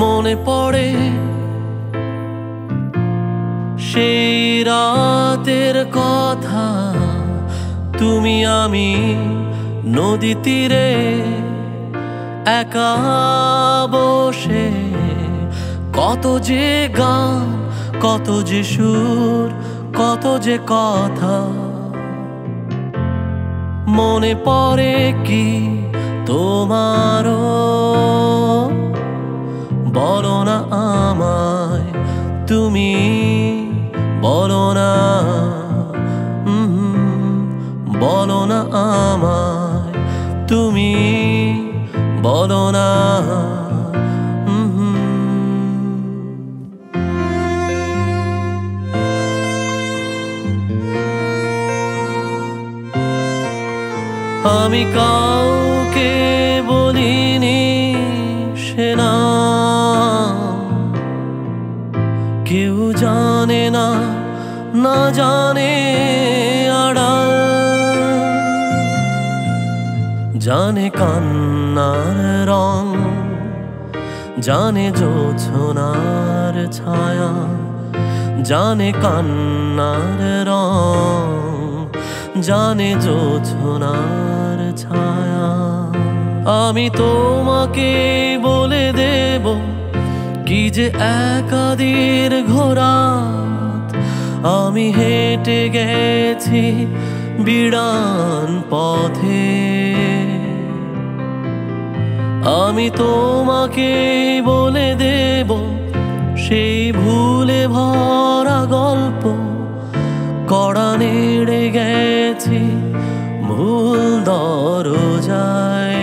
মনে পড়ে সেই রাতের কথা, তুমি আমি নদী তীরে একা বসে, কত যে গান, কত যে সুর, কত যে কথা। মনে পড়ে কি তোমারও? বলো না আমায়, তুমি বলো না, বলো না আমায়, তুমি বলো না। আমি কাউকে বলিনি সে নাম, কেউ জানে না, না জানে আড়াল, জানে কান্নার রং, জানে জোছনার ছায়া, জানে কান্নার রং, জানে জোছনার ছায়া। আমি তোমাকে বলে দেব কি যে একাদির ঘোরাত, আমি হেঁটে গেছি বিড়ান পথে। আমি তোমাকে বলে দেব সেই ভুলে ভরা গল্প, কড়া নেড়ে গেছি ভুল দরজায়।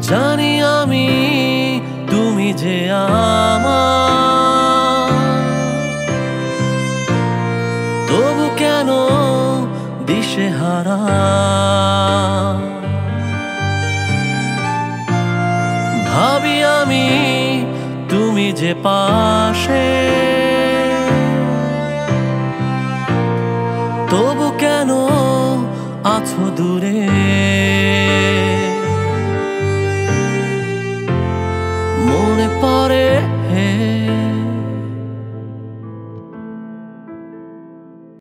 জানি আমি তুমি যে আমার, তবু কেন দিশেহারা? ভাবি আমি তুমি যে পাশে, তবু কেন আছো দূরে?